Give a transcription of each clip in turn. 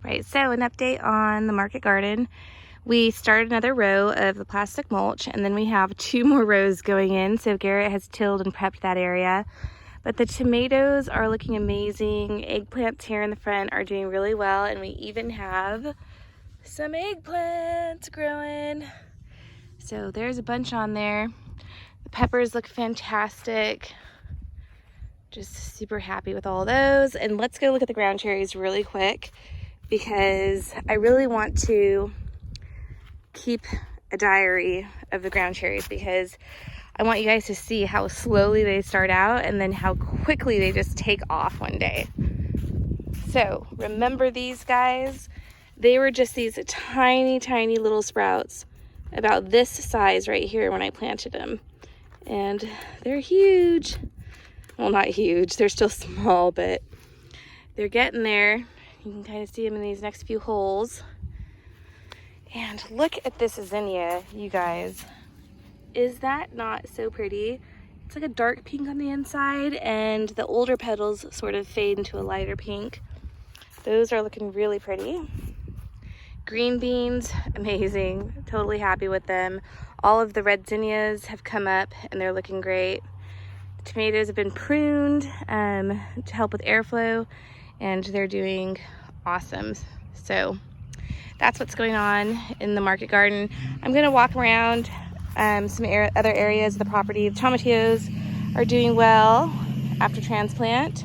Right, so an update on the market garden. We started another row of the plastic mulch, and then we have 2 more rows going in. So Garrett has tilled and prepped that area. But the tomatoes are looking amazing. Eggplants here in the front are doing really well, and we even have some eggplants growing. So there's a bunch on there. The peppers look fantastic. Just super happy with all those. And let's go look at the ground cherries really quick, because I really want to keep a diary of the ground cherries, because I want you guys to see how slowly they start out and then how quickly they just take off one day. So remember these guys? They were just these tiny, tiny little sprouts about this size right here when I planted them. And they're huge. Well, not huge, they're still small, but they're getting there. You can kind of see them in these next few holes. And look at this zinnia, you guys. Is that not so pretty? It's like a dark pink on the inside, and the older petals sort of fade into a lighter pink. Those are looking really pretty. Green beans, amazing. Totally happy with them. All of the red zinnias have come up and they're looking great. The tomatoes have been pruned to help with airflow, and they're doing awesome. So that's what's going on in the market garden. I'm gonna walk around some other areas of the property. The tomatillos are doing well after transplant.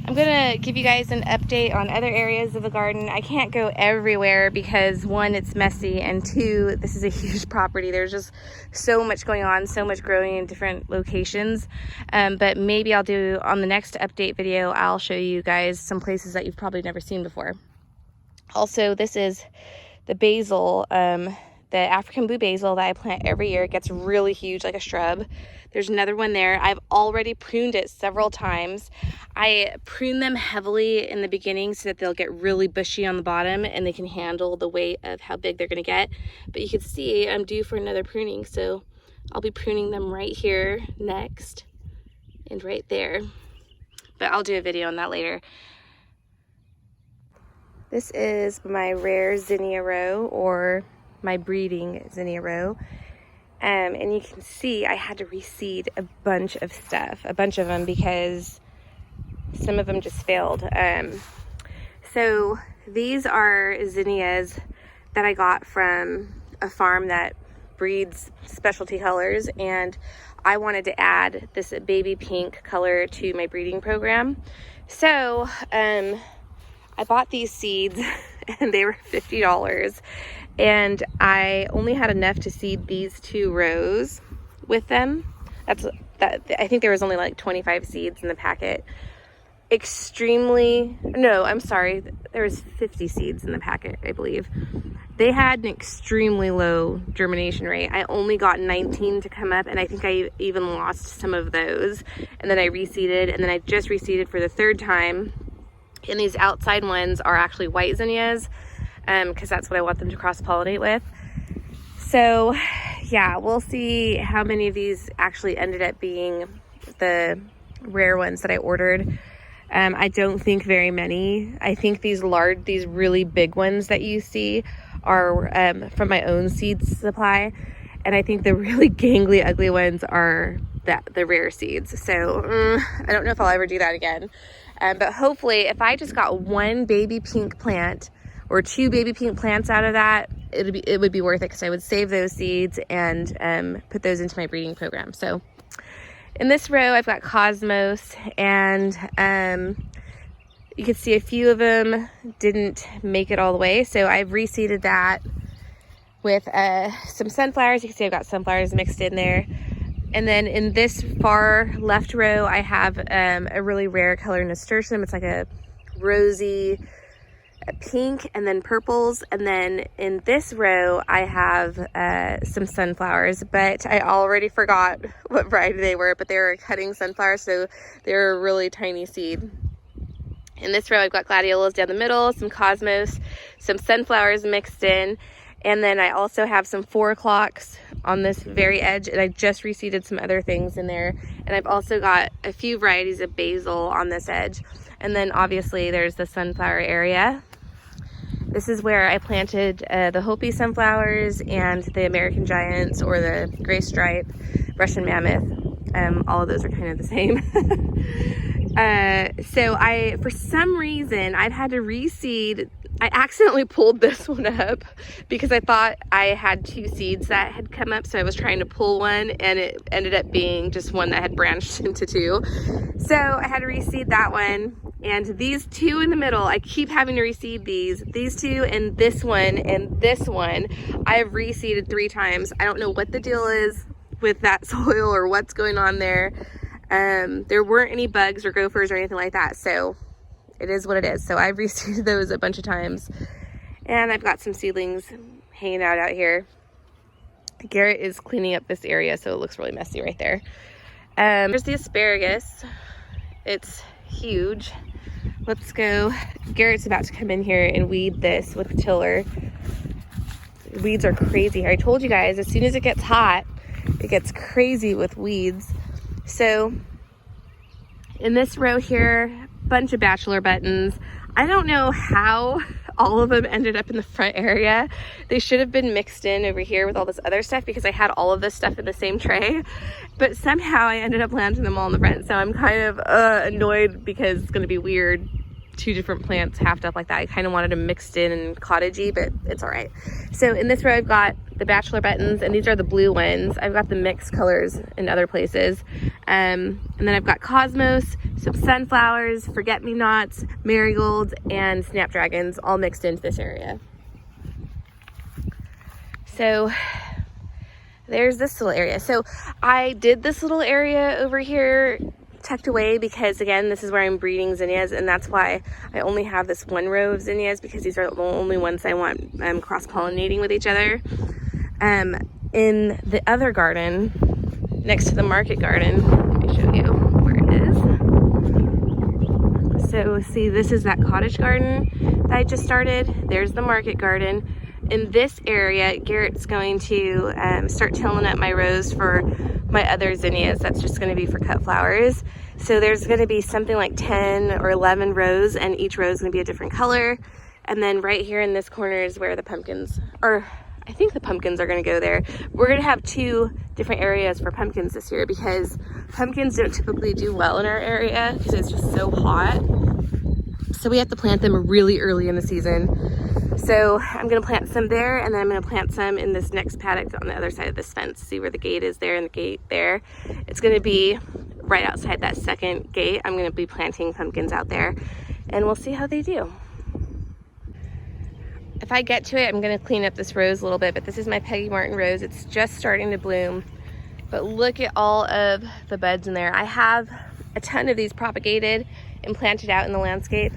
I'm gonna give you guys an update on other areas of the garden. I can't go everywhere because 1, it's messy, and 2, this is a huge property. There's just so much going on, so much growing in different locations. But maybe I'll do, on the next update video, I'll show you guys some places that you've probably never seen before. Also, this is the basil, the African blue basil that I plant every year. It gets really huge like a shrub. There's another one there. I've already pruned it several times. I prune them heavily in the beginning so that they'll get really bushy on the bottom and they can handle the weight of how big they're gonna get. But you can see I'm due for another pruning, so I'll be pruning them right here next and right there. But I'll do a video on that later. This is my rare zinnia row, or my breeding zinnia row. And you can see I had to reseed a bunch of stuff, a bunch of them, because some of them just failed. So these are zinnias that I got from a farm that breeds specialty colors, and I wanted to add this baby pink color to my breeding program. So I bought these seeds and they were $50. And I only had enough to seed these 2 rows with them. I think there was only like 25 seeds in the packet. No, I'm sorry. There was 50 seeds in the packet, I believe. They had an extremely low germination rate. I only got 19 to come up, and I think I even lost some of those. And then I reseeded, and then I just reseeded for the 3rd time. And these outside ones are actually white zinnias, because that's what I want them to cross-pollinate with. So yeah, we'll see how many of these actually ended up being the rare ones that I ordered. I don't think very many. I think these really big ones that you see are from my own seed supply, and I think the really gangly, ugly ones are the rare seeds. So I don't know if I'll ever do that again. But hopefully, if I just got 1 baby pink plant or 2 baby pink plants out of that, it would be worth it, because I would save those seeds and put those into my breeding program. So in this row, I've got Cosmos, and you can see a few of them didn't make it all the way. So I've reseeded that with some sunflowers. You can see I've got sunflowers mixed in there. And then in this far left row, I have a really rare color, nasturtium. It's like a rosy pink and then purples. And then in this row, I have some sunflowers, but I already forgot what variety they were, but they were cutting sunflowers, so they're a really tiny seed. In this row, I've got gladiolas down the middle, some cosmos, some sunflowers mixed in, and then I also have some 4 o'clocks on this very edge, and I just reseeded some other things in there. And I've also got a few varieties of basil on this edge. And then obviously there's the sunflower area. This is where I planted the Hopi sunflowers and the American Giants, or the gray stripe, Russian mammoth. All of those are kind of the same. So for some reason, I've had to reseed. I accidentally pulled this one up because I thought I had 2 seeds that had come up. So I was trying to pull one and it ended up being just one that had branched into 2. So I had to reseed that one. And these 2 in the middle, I keep having to reseed these 2 and this one and this one. I've reseeded 3 times. I don't know what the deal is with that soil or what's going on there. There weren't any bugs or gophers or anything like that. So it is what it is. So I've reseeded those a bunch of times. And I've got some seedlings hanging out here. Garrett is cleaning up this area, so it looks really messy right there. There's the asparagus. It's huge. Let's go. Garrett's about to come in here and weed this with a tiller. Weeds are crazy. I told you guys, as soon as it gets hot, it gets crazy with weeds. So in this row here, bunch of bachelor buttons. I don't know how all of them ended up in the front area. They should have been mixed in over here with all this other stuff because I had all of this stuff in the same tray, but somehow I ended up planting them all in the front. So I'm kind of annoyed because it's going to be weird, 2 different plants halved up like that. I kind of wanted them mixed in and cottagey, but it's all right. So in this row, I've got the bachelor buttons, and these are the blue ones. I've got the mixed colors in other places. And then I've got cosmos, some sunflowers, forget-me-nots, marigolds, and snapdragons all mixed into this area. So there's this little area. So I did this little area over here tucked away because, again, this is where I'm breeding zinnias, and that's why I only have this 1 row of zinnias, because these are the only ones I want cross-pollinating with each other. In the other garden, next to the market garden, let me show you where it is. So see, this is that cottage garden that I just started. There's the market garden. In this area, Garrett's going to start tilling up my rows for my other zinnias. That's just going to be for cut flowers. So there's going to be something like 10 or 11 rows, and each row is going to be a different color. And then right here in this corner is where the pumpkins, or I think the pumpkins are going to go there. We're going to have 2 different areas for pumpkins this year because pumpkins don't typically do well in our area because it's just so hot. So we have to plant them really early in the season. So I'm going to plant some there, and then I'm going to plant some in this next paddock on the other side of this fence. See where the gate is there and the gate there. It's going to be right outside that second gate. I'm going to be planting pumpkins out there, and we'll see how they do. If I get to it, I'm going to clean up this rose a little bit, but this is my Peggy Martin rose. It's just starting to bloom, but look at all of the buds in there. I have a ton of these propagated and planted out in the landscape,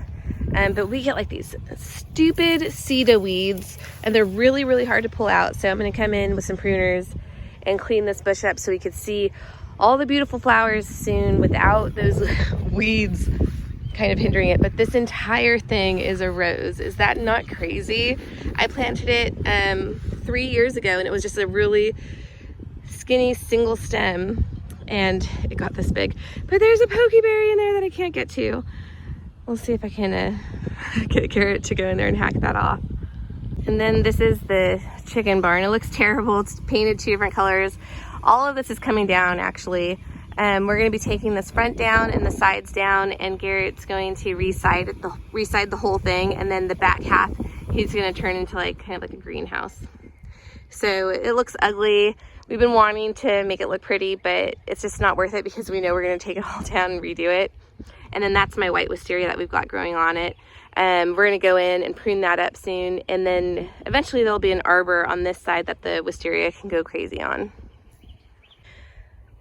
but we get like these stupid cedar weeds, and they're really, really hard to pull out. So I'm going to come in with some pruners and clean this bush up so we could see all the beautiful flowers soon without those weeds kind of hindering it. But this entire thing is a rose. Is that not crazy? I planted it 3 years ago, and it was just a really skinny single stem, and it got this big. But there's a pokeberry in there that I can't get to. We'll see if I can get Garrett to go in there and hack that off. And then this is the chicken barn. It looks terrible. It's painted 2 different colors. All of this is coming down, actually. We're going to be taking this front down and the sides down, and Garrett's going to reside the whole thing, and then the back half he's going to turn into kind of like a greenhouse. So it looks ugly. We've been wanting to make it look pretty, but it's just not worth it because we know we're going to take it all down and redo it. And then that's my white wisteria that we've got growing on it. We're going to go in and prune that up soon, and then eventually there'll be an arbor on this side that the wisteria can go crazy on.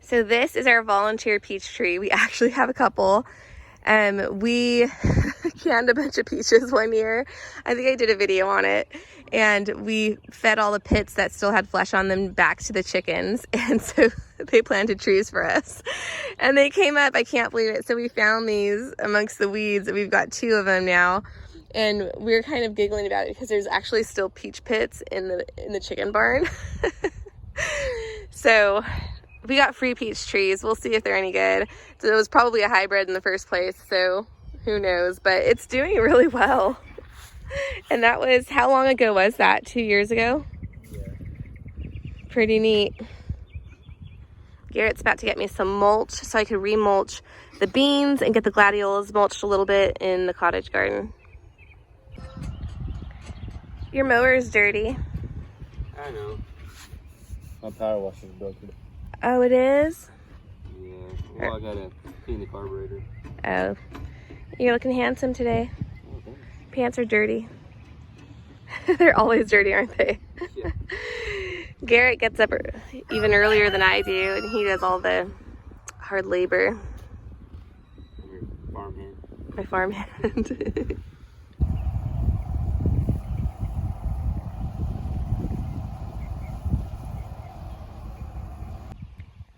So this is our volunteer peach tree. We actually have a couple. We canned a bunch of peaches one year. I think I did a video on it. And we fed all the pits that still had flesh on them back to the chickens. And so they planted trees for us. And they came up, I can't believe it. So we found these amongst the weeds. We've got 2 of them now. And we're kind of giggling about it because there's actually still peach pits in the chicken barn. So we got free peach trees. We'll see if they're any good. So it was probably a hybrid in the first place, so who knows, but it's doing really well. And that was, how long ago was that? 2 years ago? Yeah. Pretty neat. Garrett's about to get me some mulch so I could remulch the beans and get the gladiolas mulched a little bit in the cottage garden. Your mower is dirty. I know. My power washer's broken. Oh, it is? Yeah. Well, I gotta clean the carburetor. Oh. You're looking handsome today. Oh, thanks. Pants are dirty. They're always dirty, aren't they? Yeah. Garrett gets up even earlier than I do, and he does all the hard labor. Your farmhand. My farmhand.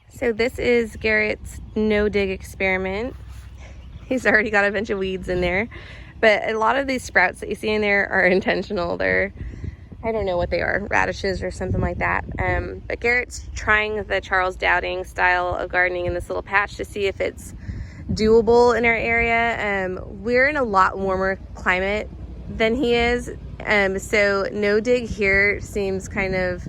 So this is Garrett's no-dig experiment. He's already got a bunch of weeds in there, but a lot of these sprouts that you see in there are intentional. They're, I don't know what they are, radishes or something like that. But Garrett's trying the Charles Dowding style of gardening in this little patch to see if it's doable in our area. We're in a lot warmer climate than he is, so no dig here seems kind of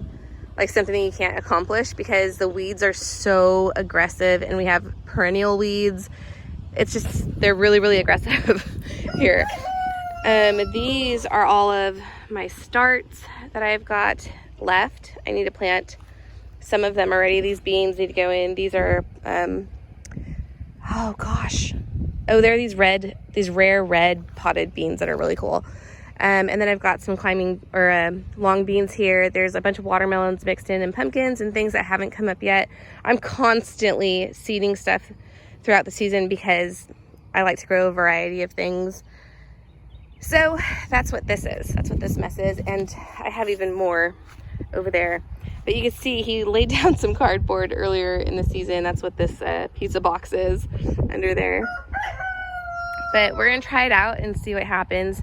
like something you can't accomplish because the weeds are so aggressive and we have perennial weeds. It's just, they're really, really aggressive here. These are all of my starts that I've got left. I need to plant some of them already. These beans need to go in. These are, oh gosh. Oh, they're these rare red potted beans that are really cool. And then I've got some long beans here. There's a bunch of watermelons mixed in and pumpkins and things that haven't come up yet. I'm constantly seeding stuff throughout the season because I like to grow a variety of things. So that's what this is. That's what this mess is. And I have even more over there. But you can see he laid down some cardboard earlier in the season. That's what this pizza box is under there. But we're gonna try it out and see what happens.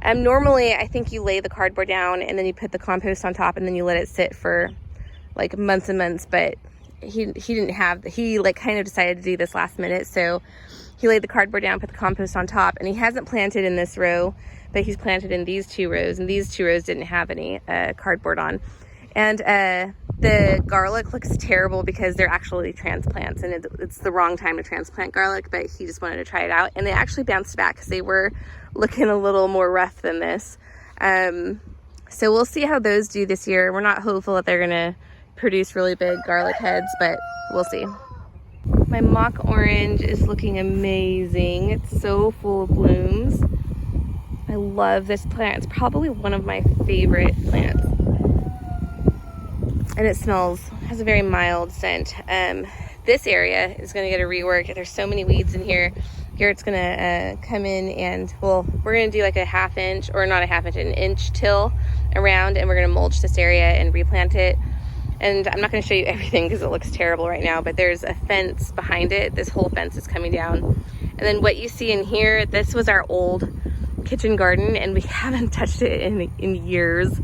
Normally, I think you lay the cardboard down and then you put the compost on top and then you let it sit for like months and months, but he like kind of decided to do this last minute. So he laid the cardboard down, put the compost on top, and he hasn't planted in this row, but he's planted in these 2 rows, and these 2 rows didn't have any cardboard on. And the garlic looks terrible because they're actually transplants, and it's the wrong time to transplant garlic, but he just wanted to try it out. And they actually bounced back because they were looking a little more rough than this. So we'll see how those do this year. We're not hopeful that they're gonna produce really big garlic heads, but we'll see. My mock orange is looking amazing. It's so full of blooms. I love this plant. It's probably one of my favorite plants. And it has a very mild scent. This area is gonna get a rework. There's so many weeds in here. Garrett's gonna come in and, well, we're gonna do like a 1/2 inch, or not a 1/2 inch, an inch till around, and we're gonna mulch this area and replant it. And I'm not gonna show you everything because it looks terrible right now, but there's a fence behind it. This whole fence is coming down. And then what you see in here, this was our old kitchen garden and we haven't touched it in years.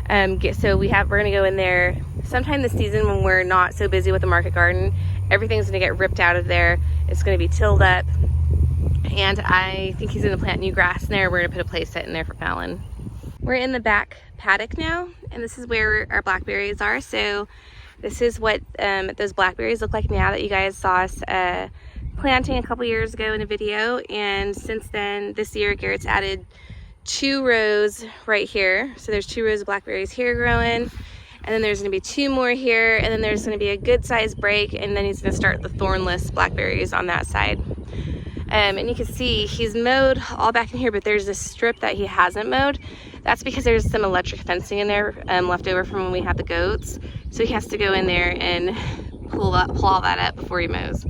So we're gonna go in there sometime this season when we're not so busy with the market garden. Everything's gonna get ripped out of there. It's gonna be tilled up. And I think he's gonna plant new grass in there. We're gonna put a play set in there for Fallon. We're in the back paddock now, and this is where our blackberries are. So this is what those blackberries look like now that you guys saw us planting a couple years ago in a video. And since then, this year, Garrett's added 2 rows right here. So there's 2 rows of blackberries here growing, and then there's gonna be 2 more here, and then there's gonna be a good sized break, and then he's gonna start the thornless blackberries on that side. And you can see he's mowed all back in here, but there's this strip that he hasn't mowed. That's because there's some electric fencing in there left over from when we had the goats. So he has to go in there and pull all that up before he mows.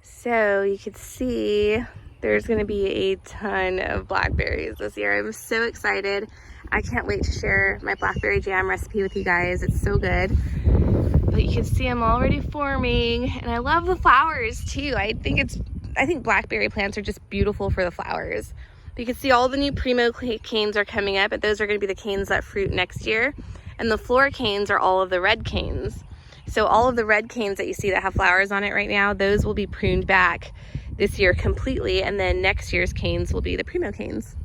So you can see there's gonna be a ton of blackberries this year. I'm so excited. I can't wait to share my blackberry jam recipe with you guys. It's so good. But you can see them already forming, and I love the flowers too. I think blackberry plants are just beautiful for the flowers. You can see all the new primo canes are coming up, but those are going to be the canes that fruit next year. And the floor canes are all of the red canes. So all of the red canes that you see that have flowers on it right now, those will be pruned back this year completely, and then next year's canes will be the primo canes.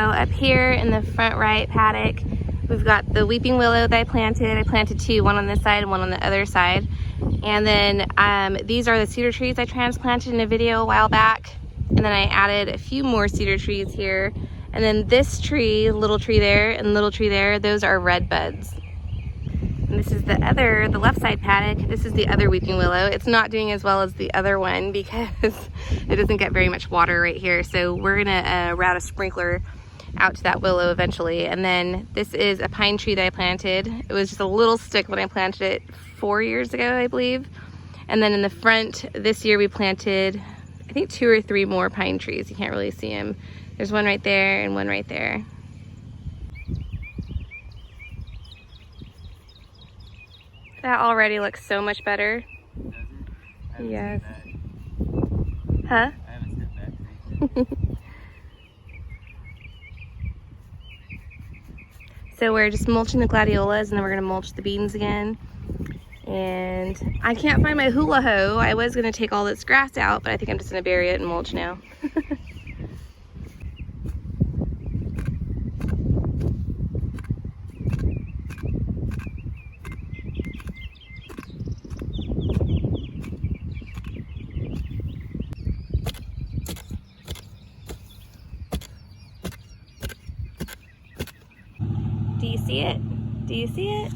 Up here in the front right paddock, we've got the weeping willow that I planted. I planted two, one on this side and one on the other side. And then these are the cedar trees I transplanted in a video a while back. And then I added a few more cedar trees here. And then this tree, little tree there and little tree there, those are red buds. And this is the left side paddock. This is the other weeping willow. It's not doing as well as the other one because it doesn't get very much water right here. So we're gonna route a sprinkler out to that willow eventually. And then this is a pine tree that I planted. It was just a little stick when I planted it 4 years ago, I believe. And then in the front this year we planted, I think 2 or 3 more pine trees. You can't really see them. There's one right there and one right there. That already looks so much better. Does it? Yes. Huh? I haven't stepped back. So we're just mulching the gladiolas, and then we're gonna mulch the beans again. And I can't find my hula hoe. I was gonna take all this grass out, but I think I'm just gonna bury it and mulch now. Do you see it? Do you see it?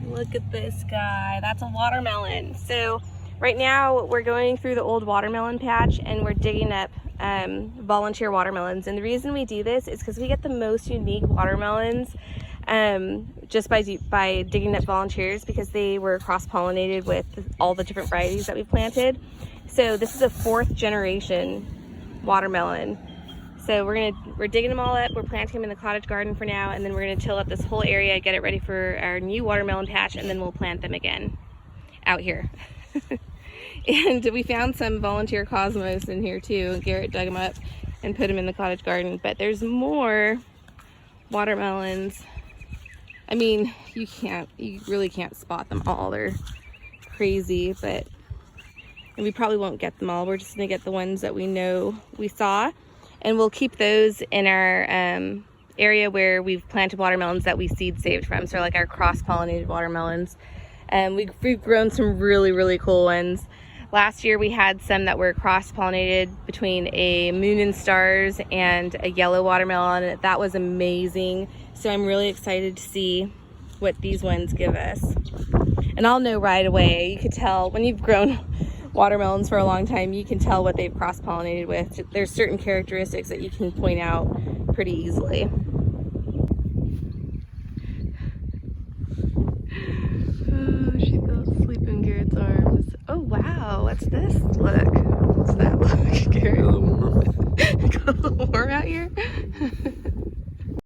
Look at this guy. That's a watermelon. So right now we're going through the old watermelon patch and we're digging up volunteer watermelons. And the reason we do this is because we get the most unique watermelons just by digging up volunteers, because they were cross-pollinated with all the different varieties that we planted. So this is a 4th generation watermelon. So we're digging them all up, we're planting them in the cottage garden for now, and then we're gonna till up this whole area, get it ready for our new watermelon patch, and then we'll plant them again out here. And we found some volunteer cosmos in here too. Garrett dug them up and put them in the cottage garden, but there's more watermelons. I mean, you really can't spot them all. They're crazy, and we probably won't get them all. We're just gonna get the ones that we know we saw. And we'll keep those in our area where we've planted watermelons that we seed saved from. So like our cross-pollinated watermelons. We've grown some really, really cool ones. Last year we had some that were cross-pollinated between a moon and stars and a yellow watermelon. That was amazing. So I'm really excited to see what these ones give us. And I'll know right away. You could tell when you've grown watermelons for a long time, you can tell what they've cross-pollinated with. There's certain characteristics that you can point out pretty easily. Oh, she fell asleep in Garrett's arms. Oh wow, what's this? Look, what's that look, Garrett? A little warm. Got a little warm out here.